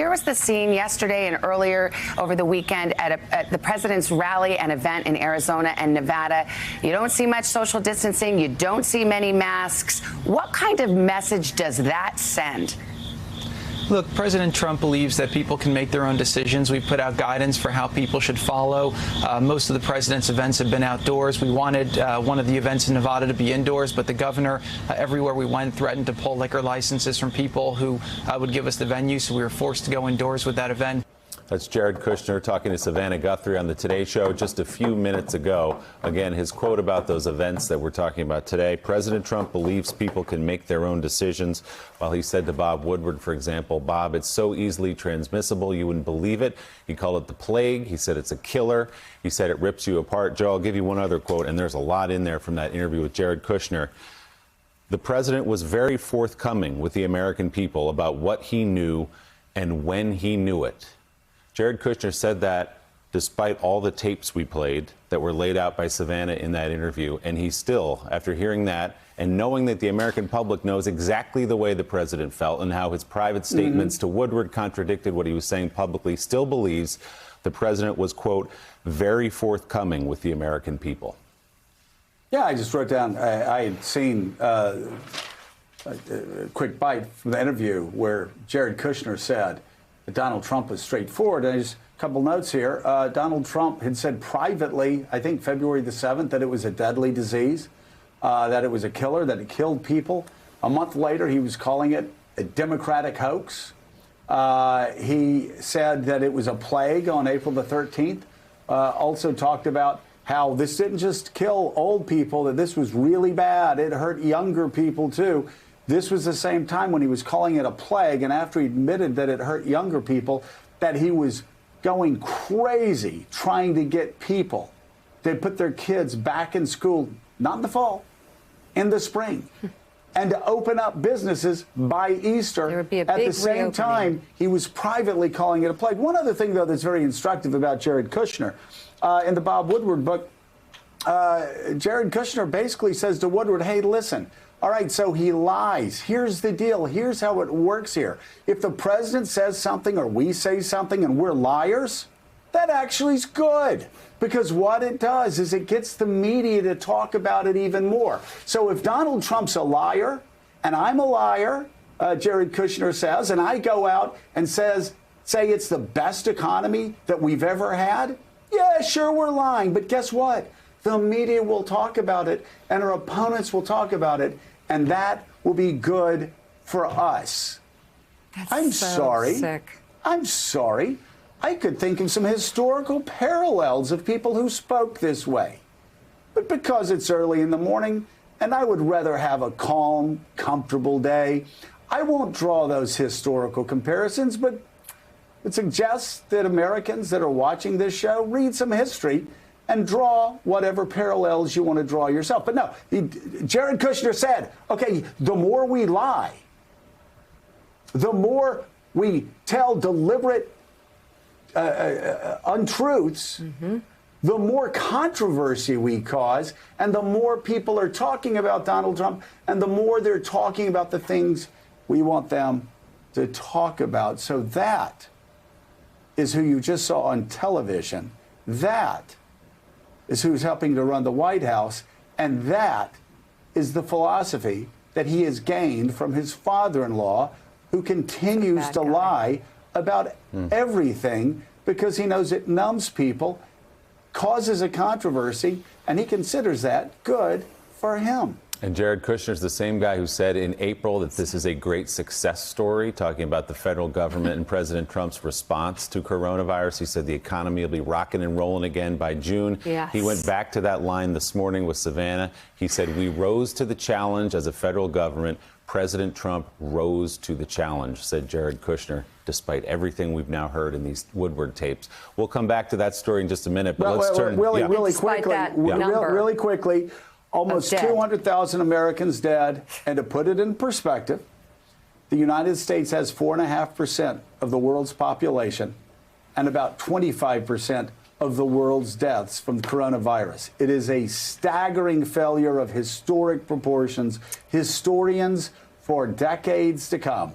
here was the scene yesterday and earlier over the weekend at the president's rally and event in Arizona and Nevada. You don't see much social distancing. You don't see many masks. What kind of message does that send? Look, President Trump believes that people can make their own decisions. We've put out guidance for how people should follow. Most of the president's events have been outdoors. We wanted one of the events in Nevada to be indoors, but the governor, everywhere we went, threatened to pull liquor licenses from people who would give us the venue, so we were forced to go indoors with that event. That's Jared Kushner talking to Savannah Guthrie on the Today Show just a few minutes ago. Again, his quote about those events that we're talking about today. President Trump believes people can make their own decisions. While he said to Bob Woodward, for example, Bob, it's so easily transmissible, you wouldn't believe it. He called it the plague. He said it's a killer. He said it rips you apart. Joe, I'll give you one other quote, and there's a lot in there from that interview with Jared Kushner. The president was very forthcoming with the American people about what he knew and when he knew it. Jared Kushner said that despite all the tapes we played that were laid out by Savannah in that interview, and he still, after hearing that and knowing that the American public knows exactly the way the president felt and how his private statements to Woodward contradicted what he was saying publicly, still believes the president was, quote, very forthcoming with the American people. Yeah, I just wrote down, I had seen a quick bite from the interview where Jared Kushner said that Donald Trump was straightforward. And just a couple notes here. Donald Trump had said privately, I think February the 7th, that it was a deadly disease, that it was a killer, that it killed people. A month later, he was calling it a Democratic hoax. He said that it was a plague on April the 13th. Also talked about how this didn't just kill old people, that this was really bad. It hurt younger people, too. This was the same time when he was calling it a plague, and after he admitted that it hurt younger people, that he was going crazy trying to get people to put their kids back in school, not in the fall, in the spring, and to open up businesses by Easter. There would be a At big the same time, he was privately calling it a plague. One other thing, though, that's very instructive about Jared Kushner, in the Bob Woodward book, Jared Kushner basically says to Woodward, hey, listen, all right, so he lies. Here's the deal. Here's how it works here. If the president says something or we say something and we're liars, that actually is good, because what it does is it gets the media to talk about it even more. So if Donald Trump's a liar and I'm a liar, Jared Kushner says, and I go out and say it's the best economy that we've ever had, yeah, sure, we're lying. But guess what? The media will talk about it, and our opponents will talk about it, and that will be good for us. I'm sorry. I'm sorry. I could think of some historical parallels of people who spoke this way. But because it's early in the morning, and I would rather have a calm, comfortable day, I won't draw those historical comparisons, but it suggests that Americans that are watching this show read some history and draw whatever parallels you want to draw yourself. But no, Jared Kushner said, okay, the more we lie, the more we tell deliberate untruths, the more controversy we cause, and the more people are talking about Donald Trump, and the more they're talking about the things we want them to talk about. So that is who you just saw on television. That is who's helping to run the White House, and that is the philosophy that he has gained from his father-in-law, who continues to lie about everything because he knows it numbs people, causes a controversy, and he considers that good for him. And Jared Kushner's the same guy who said in April that this is a great success story, talking about the federal government and President Trump's response to coronavirus. He said the economy will be rocking and rolling again by June. Yes. He went back to that line this morning with Savannah. He said, we rose to the challenge as a federal government. President Trump rose to the challenge, said Jared Kushner, despite everything we've now heard in these Woodward tapes. We'll come back to that story in just a minute, but let's turn... Really quickly, almost 200,000 Americans dead. And to put it in perspective, the United States has 4.5% of the world's population and about 25% of the world's deaths from coronavirus. It is a staggering failure of historic proportions. Historians for decades to come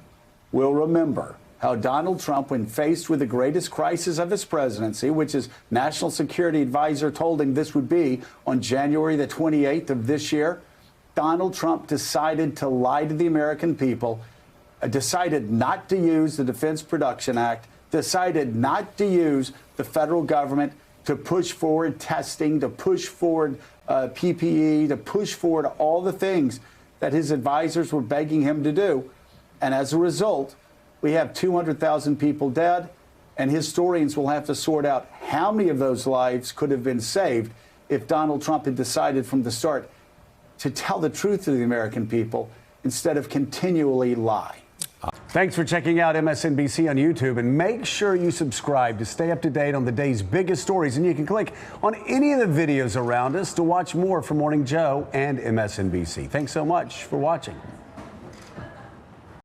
will remember how Donald Trump, when faced with the greatest crisis of his presidency, which his national security advisor told him this would be on January the 28th of this year, Donald Trump decided to lie to the American people, decided not to use the Defense Production Act, decided not to use the federal government to push forward testing, to push forward PPE, to push forward all the things that his advisors were begging him to do. And as a result, we have 200,000 people dead, and historians will have to sort out how many of those lives could have been saved if Donald Trump had decided from the start to tell the truth to the American people instead of continually lie. Thanks for checking out MSNBC on YouTube, and make sure you subscribe to stay up to date on the day's biggest stories. And you can click on any of the videos around us to watch more from Morning Joe and MSNBC. Thanks so much for watching.